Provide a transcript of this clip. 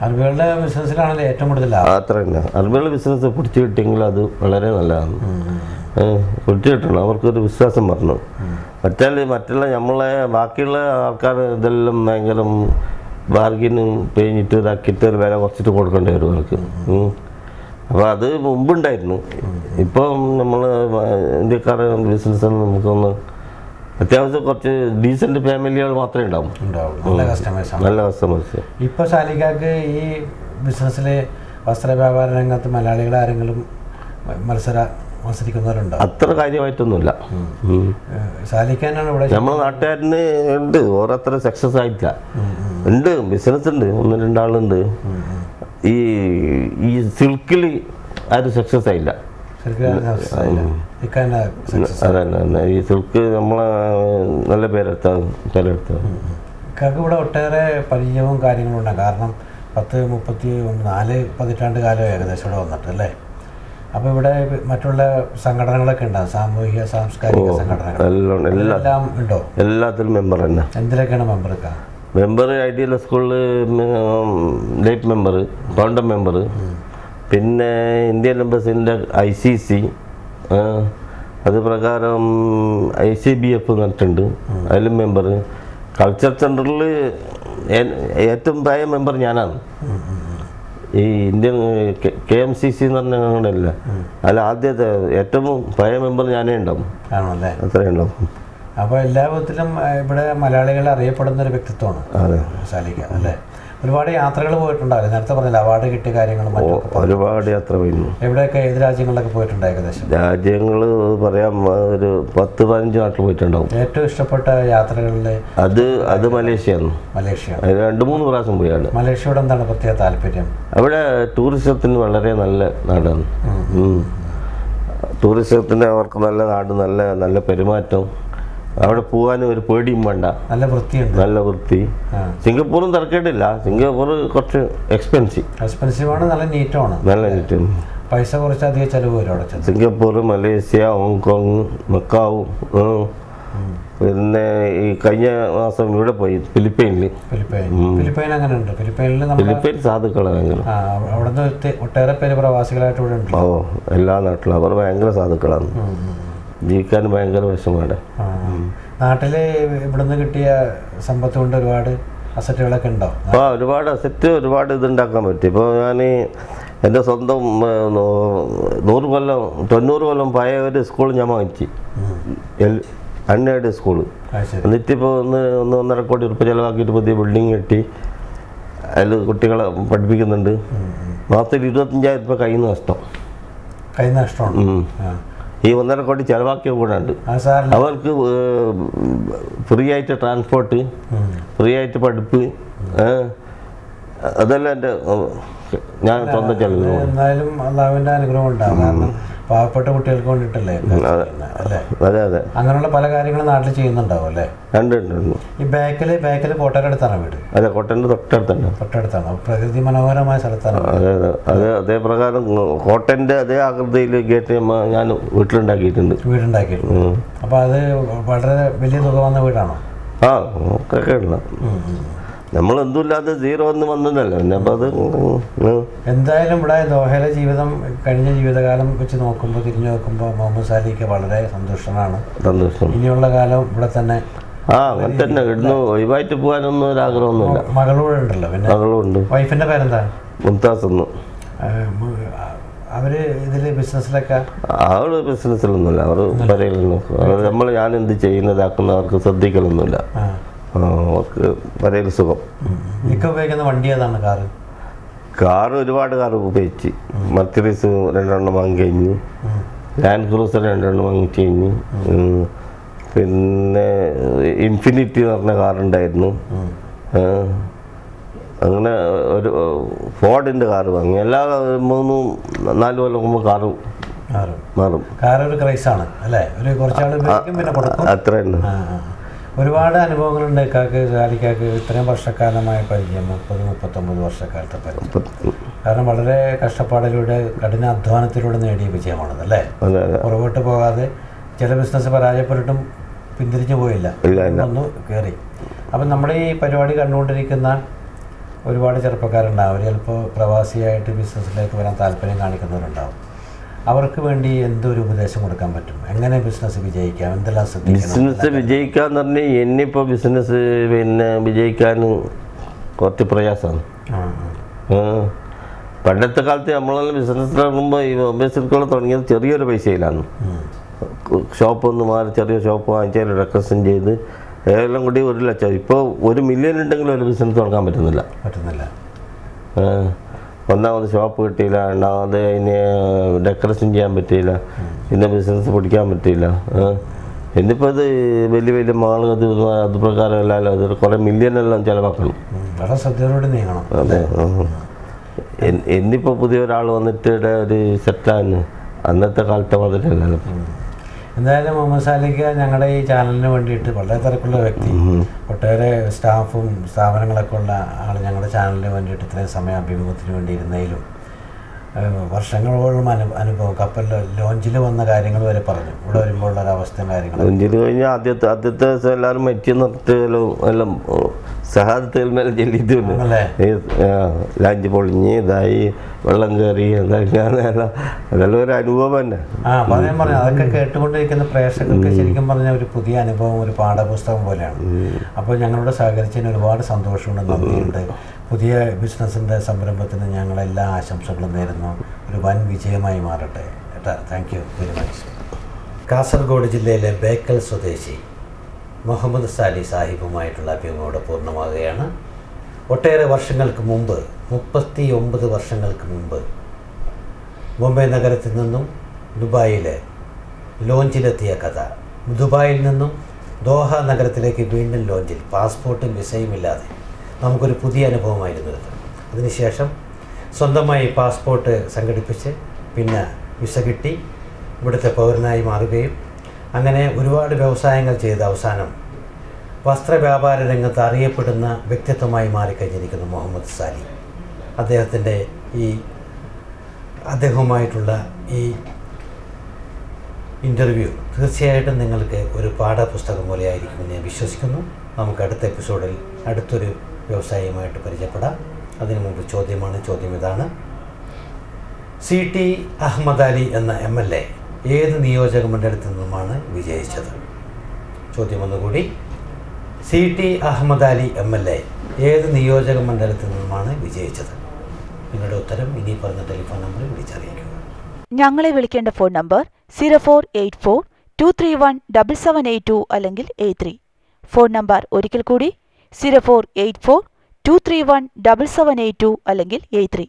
അറബികളുടെ ബിസിനസ്സിലാണല്ലോ ഏറ്റവും കൂടുതൽ അത്ര തന്നെ. അറബികളുടെ ബിസിനസ് പിടിച്ചു കിട്ടിയെങ്കിൽ അത് വളരെ നല്ലതാണ്. പിടിച്ചു കിട്ടണം, അവർക്കൊരു വിശ്വാസം പറഞ്ഞു. മറ്റുള്ള നമ്മളെ ബാക്കിയുള്ള ആൾക്കാർ ഇതെല്ലാം ഭയങ്കര ബാർഗിനും കഴിഞ്ഞിട്ട് ഇതാക്കിയിട്ട് ഒരു വില കുറച്ചിട്ട് കൊടുക്കേണ്ടി വരും അവർക്ക്. അപ്പോൾ അത് മുമ്പുണ്ടായിരുന്നു. ഇപ്പം നമ്മൾ ഇന്ത്യക്കാരുടെ ബിസിനസ് നമുക്കൊന്ന് അത്യാവശ്യം കുറച്ച് ഡീസൻറ്റ് ഫാമിലികൾ മാത്രമേ ഉണ്ടാവും, നല്ല കസ്റ്റമേഴ്സ്. ഇപ്പോൾ സാലിക്കാക്ക് ഈ ബിസിനസ്സിൽ വസ്ത്ര വ്യാപാര രംഗത്ത് മലയാളികൾ ആരെങ്കിലും മത്സരിക്കുന്നവരുണ്ടോ? അത്ര കാര്യമായിട്ടൊന്നുമില്ല. സാലിക്കാനാണ് ഇവിടെ നമ്മളെ നാട്ടുകാരന് ഉണ്ട്, ഓരോരുത്തർ സക്സസ് ആയിട്ടില്ല. ഉണ്ട്, ബിസിനസ് ഉണ്ട്, 1-2 ആളുണ്ട്. ഈ സിൽക്കിൽ ആരും സക്സസ് ആയില്ല. അതന്നെ, ഈ സിൽക്ക് നമ്മളെ നല്ല പേരെടുത്താണ്. ഇക്കാക്ക് ഇവിടെ ഒട്ടേറെ പരിചയവും കാര്യങ്ങളും ഉണ്ടാകും. കാരണം 10-34 പതിറ്റാണ്ട് കാലം ഏകദേശം ഇവിടെ വന്നിട്ട് അല്ലേ? അപ്പോൾ ഇവിടെ മറ്റുള്ള സംഘടനകളൊക്കെ ഉണ്ടാകും, സാമൂഹിക സാംസ്കാരിക സംഘടനകൾ എല്ലാം ഉണ്ടോ? എല്ലാത്തിലും മെമ്പർ തന്നെ. എന്തിലൊക്കെയാണ് മെമ്പർക്ക്? മെമ്പർ ഐഡിയൽ സ്കൂളിൽ ലൈഫ് മെമ്പർ, ഫൗണ്ടർ മെമ്പർ, പിന്നെ ഇന്ത്യൻ എംബസിൻ്റെ ICC, അത് പ്രകാരം ICBF എന്നിട്ടുണ്ട്, അതിലും മെമ്പർ. കൾച്ചർ സെൻറ്ററിൽ ഏറ്റവും പഴയ മെമ്പർ ഞാനാണ്. ഈ ഇന്ത്യൻ KMCC എന്ന് പറഞ്ഞ ഞങ്ങളുടെയല്ല, അതിൽ ആദ്യത്തെ ഏറ്റവും പഴയ മെമ്പർ ഞാനേ ഉണ്ടാവും. അത്രയും ഉണ്ടാവും. അപ്പോൾ എല്ലാ വിധത്തിലും ഇവിടെ മലയാളികൾ അറിയപ്പെടുന്ന ഒരു വ്യക്തിത്വമാണ് സാലിക്ക അല്ലേ? ഒരുപാട് യാത്രകൾ പോയിട്ടുണ്ടാവില്ല, നേരത്തെ പറഞ്ഞില്ല അവാർഡ് കിട്ടിയ കാര്യങ്ങളും ഒരുപാട് യാത്ര പോയിരുന്നു. എവിടെയൊക്കെ, ഏത് രാജ്യങ്ങളിലൊക്കെ പോയിട്ടുണ്ട്? ഏകദേശം രാജ്യങ്ങൾ പറയാം, ഒരു 10-15 നാട്ടിൽ പോയിട്ടുണ്ടാവും. ഏറ്റവും ഇഷ്ടപ്പെട്ട യാത്രകളിൽ അത് മലേഷ്യയാണ്. മലേഷ്യ 2-3 പ്രാവശ്യം പോയാണ്. മലേഷ്യയോട് എന്താണ് പ്രത്യേക താല്പര്യം? അവിടെ ടൂറിസത്തിന് വളരെ നല്ല നാടാണ്. ടൂറിസത്തിന് അവർക്ക് നല്ല നാട്, നല്ല പെരുമാറ്റം. അവിടെ പോകാനും ഒരു പേടിയും വേണ്ട, നല്ല വൃത്തിയുണ്ട്, നല്ല വൃത്തി. സിംഗപ്പൂറും തിരക്കേണ്ടില്ല, സിംഗപ്പൂർ കുറച്ച് എക്സ്പെൻസീവാണ്, നല്ല നീറ്റും. പൈസ കുറച്ച് അധികം ചെലവ് വരും അവിടെ. സിംഗപ്പൂർ, മലേഷ്യ, ഹോങ്കോങ്, മക്കാവ്, പിന്നെ ഈ കഴിഞ്ഞ മാസം ഇവിടെ പോയി ഫിലിപ്പൈൻ അങ്ങനെയുണ്ട്. ഫിലിപ്പൈൻ സാധുക്കളാണ്. അവിടെ ഒട്ടേറെ പേര് പ്രവാസികളായിട്ട് ഇവിടെ ഉണ്ട്. എല്ലാ നാട്ടിലും അവർ ഭയങ്കര സാധുക്കളാണ്, ജീവിക്കാൻ ഭയങ്കര വിഷമാണ്. നാട്ടില് ഇവിടുന്ന് കിട്ടിയ സമ്പത്ത് കൊണ്ട് ഒരുപാട് അസറ്റുകളൊക്കെ ഉണ്ടോ? ഒരുപാട് അസറ്റ്, ഒരുപാട് ഇതുണ്ടാക്കാൻ പറ്റും. ഇപ്പോൾ ഞാൻ എൻ്റെ സ്വന്തം 90 കൊല്ലം പഴയ ഒരു സ്കൂൾ ഞാൻ വാങ്ങിച്ചു, അൺഎയ്ഡഡ് സ്കൂള്. എന്നിട്ടിപ്പോൾ 1-1.5 കോടി രൂപ ചിലവാക്കിയിട്ട് പുതിയ ബിൽഡിങ് കെട്ടി അതിൽ കുട്ടികളെ പഠിപ്പിക്കുന്നുണ്ട്. മാസത്തിൽ 25,000 രൂപ കയ്യിൽ നിന്ന് നഷ്ടമാണ്. ഈ 1.5 കോടി ചിലവാക്കിയ കൂടാണ്ട് അവർക്ക് ഫ്രീ ആയിട്ട് ട്രാൻസ്പോർട്ട്, ഫ്രീ ആയിട്ട് പഠിപ്പ്, അതെല്ലാം എൻ്റെ ഞാൻ സ്വന്തം ചെലവ്. എന്തായാലും അള്ളാഹുവിൻ്റെ അനുഗ്രഹം ഉണ്ടാകും. കാരണം പാവപ്പെട്ട കുട്ടികൾക്ക് വേണ്ടിയിട്ടല്ലേ അല്ലേ? അതെ. അങ്ങനെയുള്ള പല കാര്യങ്ങളും നാട്ടിൽ ചെയ്യുന്നുണ്ടാവും അല്ലേ? ഈ ബാക്കിൽ കോട്ടയുടെ അടുത്താണ് വീട്? അതെ, കോട്ടൻ്റെ തൊട്ടടുത്താണ്. പ്രകൃതി മനോഹരമായ സ്ഥലത്താണ്. അതെ, അതേ പ്രകാരം കോട്ടൻ്റെ അതേ ആകൃതിയിൽ ഗേറ്റ് ഞാൻ വീട്ടിലുണ്ടാക്കിയിട്ടുണ്ട്. അപ്പോൾ അത് വളരെ വലിയ തുക വന്ന വീടാണോ? ഒക്കെ ഉള്ള നമ്മളെന്തുമില്ലാതെ 0 വന്നതല്ല. പിന്നെ അപ്പം അത് എന്തായാലും ഇവിടെ ദോഹയിലെ ജീവിതം, കഴിഞ്ഞ ജീവിതകാലം വെച്ച് തിരിഞ്ഞു നോക്കുമ്പോൾ മുഹമ്മദ് സാലിക്ക് വളരെ സന്തോഷമാണ്. ഇനിയുള്ള കാലം ഇവിടെ തന്നെ അങ്ങനെ തന്നെ ഇടുന്നു, ഒഴിവായിട്ട് പോകാനൊന്നും ഒരാഗ്രഹമൊന്നുമില്ല. മകളൂടെ ഉണ്ടല്ലോ? പിന്നെ മകളുണ്ട്. വൈഫിൻ്റെ പേരെന്താ? മുംതാസ്. അവര് ഇതില് ബിസിനസ്സിലൊക്കെ? അവര് ബിസിനസ്സിലൊന്നുമില്ല, അവർ പറയലൊന്നും. ഞാൻ എന്ത് ചെയ്യുന്നതാക്കുന്ന അവർക്ക് ശ്രദ്ധിക്കലൊന്നുമില്ല. അവർക്ക് പറയൽ സുഖം. ഉപയോഗിക്കുന്ന വണ്ടി ഏതാണ്? കാറ് ഒരുപാട് കാർ ഉപയോഗിച്ച്. മർസിഡീസ് 2 വാങ്ങി കഴിഞ്ഞ്, ലാൻഡ് ക്രൂസർ 2 വാങ്ങി കഴിഞ്ഞ്, പിന്നെ ഇൻഫിനിറ്റി എന്ന് പറഞ്ഞ കാറുണ്ടായിരുന്നു. അങ്ങനെ ഒരു ഫോർഡിൻ്റെ കാറ് വാങ്ങി. എല്ലാ 3-4 കൊല്ലം മുമ്പ് കാറ് മാറും. കാറൊരു ക്രൈസാണ് അല്ലേ? അത്ര തന്നെ. ഒരുപാട് അനുഭവങ്ങളുണ്ട് സാലിക്കാക്ക്. ഇത്രയും വർഷക്കാലമായ പരിചയം, 30-39 വർഷക്കാലത്തെ പരിചയം. കാരണം വളരെ കഷ്ടപ്പാടിലൂടെ, കഠിനാധ്വാനത്തിലൂടെ നേടിയ വിജയമാണത് അല്ലേ? പുറകോട്ട് പോകാതെ, ചില ബിസിനസ് പരാജയപ്പെട്ടിട്ടും പിന്തിരിഞ്ഞു പോയില്ല, ഒന്ന് കയറി. അപ്പം നമ്മുടെ ഈ പരിപാടി കണ്ടുകൊണ്ടിരിക്കുന്ന ഒരുപാട് ചെറുപ്പക്കാരുണ്ടാവും. അവർ ചിലപ്പോൾ പ്രവാസിയായിട്ട് ബിസിനസ്സിലേക്ക് വരാൻ താല്പര്യം കാണിക്കുന്നവരുണ്ടാവും. അവർക്ക് വേണ്ടി എന്തൊരു ഉപദേശം കൊടുക്കാൻ പറ്റും? എങ്ങനെ ബിസിനസ് വിജയിക്കാം? എന്തെല്ലാം ശ്രദ്ധിക്കണം? ബിസിനസ് വിജയിക്കാന്ന് പറഞ്ഞാൽ എന്നിപ്പോൾ ബിസിനസ് വിജയിക്കാൻ കുറച്ച് പ്രയാസമാണ്. പണ്ടത്തെ കാലത്ത് നമ്മളെല്ലാം ബിസിനസ് തുടങ്ങുമ്പോൾ ഈ ബിസിനസ്സുകൾ തുടങ്ങിയത് ചെറിയൊരു പൈസയിലാണ്. ഷോപ്പൊന്ന് മാറി ചെറിയ ഷോപ്പ് വാങ്ങിച്ചാൽ ഡെക്കറേഷൻ ചെയ്ത് എല്ലാം കൂടി 1 ലക്ഷം. ഇപ്പോൾ 1 മില്യൺ ഉണ്ടെങ്കിലും ഒരു ബിസിനസ് തുടങ്ങാൻ പറ്റുന്നില്ല. ഒന്നാമത് ഷോപ്പ് കിട്ടിയില്ല, രണ്ടാമത് അതിന് ഡെക്കറേഷൻ ചെയ്യാൻ പറ്റിയില്ല, പിന്നെ ബിസിനസ് പിടിക്കാൻ പറ്റിയില്ല. എന്നിപ്പോൾ അത് വലിയ വലിയ മാളുകൾ അത് പ്രകാരം അല്ലല്ലോ, അത് കുറേ മില്യണെല്ലാം ചിലവാക്കണം. അതെ. എന്നിപ്പോൾ പുതിയ ഒരാൾ വന്നിട്ട് ഒരു സെറ്റാണ്. അന്നത്തെ കാലത്തെ മാതിരിയല്ലല്ലോ. എന്തായാലും മുഹമ്മദ് സാലിക്ക് ഞങ്ങളുടെ ഈ ചാനലിന് വേണ്ടിയിട്ട് വളരെ തിരക്കുള്ള വ്യക്തി, ഒട്ടേറെ സ്റ്റാഫും സ്ഥാപനങ്ങളൊക്കെ ഉള്ള ആൾ ഞങ്ങളുടെ ചാനലിന് വേണ്ടിയിട്ട് ഇത്രയും സമയം അഭിമുഖത്തിന് വേണ്ടി ഇരുന്നതിലും വർഷങ്ങളോളം അനുഭവം, കപ്പലിൽ ലോഞ്ചിൽ വന്ന കാര്യങ്ങൾ വരെ പറഞ്ഞു. ഇവിടെ വരുമ്പോഴുള്ള ഒരവസ്ഥയും കാര്യങ്ങളും. ലോഞ്ചിൽ കഴിഞ്ഞാൽ ആദ്യത്തെ ദിവസം എല്ലാവരും മറ്റി നിർത്തിയാലും എല്ലാം സഹായത്തിൽ മേലെ ചെല്ലിയിട്ടുണ്ട്. ലാഞ്ച് പൊളിഞ്ഞ് ഇതായി വെള്ളം കയറി അതെല്ലാം ഒരു അനുഭവം തന്നെ. ഞാൻ പറഞ്ഞു, അതൊക്കെ കേട്ടുകൊണ്ടിരിക്കുന്ന പ്രേക്ഷകർക്ക് ശരിക്കും പറഞ്ഞ ഒരു പുതിയ അനുഭവം, ഒരു പാഠപുസ്തകം പോലെയാണ്. അപ്പോൾ ഞങ്ങളോട് സഹകരിച്ചതിന് ഒരുപാട് സന്തോഷമുണ്ട്, നന്ദിയുണ്ട്. പുതിയ ബിസിനസ്സിൻ്റെ സംരംഭത്തിന് ഞങ്ങളെല്ലാ ആശംസകളും നേരുന്നു. ഒരു വൻ വിജയമായി മാറട്ടെ. Thank you very much. Kasaragod ജില്ലയിലെ ബേക്കൽ സ്വദേശി മുഹമ്മദ് സാലി സാഹിബുമായിട്ടുള്ള അഭിമുഖം പൂർണ്ണമാകുകയാണ്. ഒട്ടേറെ വർഷങ്ങൾക്ക് മുമ്പ്, 39 വർഷങ്ങൾക്ക് മുമ്പ് മുംബൈ നഗരത്തിൽ നിന്നും ദുബായിലെ ലോഞ്ചിലെത്തിയ കഥ, ദുബായിൽ നിന്നും ദോഹ നഗരത്തിലേക്ക് വീണ്ടും ലോഞ്ചിൽ, പാസ്പോർട്ടും വിസയും ഇല്ലാതെ നമുക്കൊരു പുതിയ അനുഭവമായിരുന്നു ഇത്. അതിനുശേഷം സ്വന്തമായി പാസ്പോർട്ട് സംഘടിപ്പിച്ച് പിന്നെ വിസ കിട്ടി ഇവിടുത്തെ പൗരനായി മാറുകയും അങ്ങനെ ഒരുപാട് വ്യവസായങ്ങൾ ചെയ്ത് അവസാനം വസ്ത്രവ്യാപാര രംഗത്ത് അറിയപ്പെടുന്ന വ്യക്തിത്വമായി മാറിക്കഴിഞ്ഞിരിക്കുന്നു മുഹമ്മദ് സാലി. അദ്ദേഹവുമായിട്ടുള്ള ഈ ഇൻ്റർവ്യൂ തീർച്ചയായിട്ടും നിങ്ങൾക്ക് ഒരു പാഠപുസ്തകം പോലെയായിരിക്കുമെന്ന് ഞാൻ വിശ്വസിക്കുന്നു. നമുക്ക് അടുത്ത എപ്പിസോഡിൽ അടുത്തൊരു വ്യവസായിയുമായിട്ട് പരിചയപ്പെടാം. അതിനു മുമ്പ് ചോദ്യം ഇതാണ്: CT അഹമ്മദ് അലി എന്ന MLA ഏത് നിയോജക മണ്ഡലത്തിൽ നിന്നുമാണ് വിജയിച്ചത്? ചോദ്യം ഒന്നുകൂടി: CT അഹമ്മദ് അലി MLA ഏത് നിയോജക മണ്ഡലത്തിൽ നിന്നുമാണ് വിജയിച്ചത്? നിങ്ങളുടെ ഉത്തരം ഇനി പറഞ്ഞ ടെലിഫോൺ നമ്പറിൽ വിളിച്ചറിയിക്കുക. ഞങ്ങളെ വിളിക്കേണ്ട ഫോൺ നമ്പർ 0484231778 അല്ലെങ്കിൽ 83. ഫോൺ നമ്പർ ഒരിക്കൽ കൂടി 0484231778 അല്ലെങ്കിൽ 83.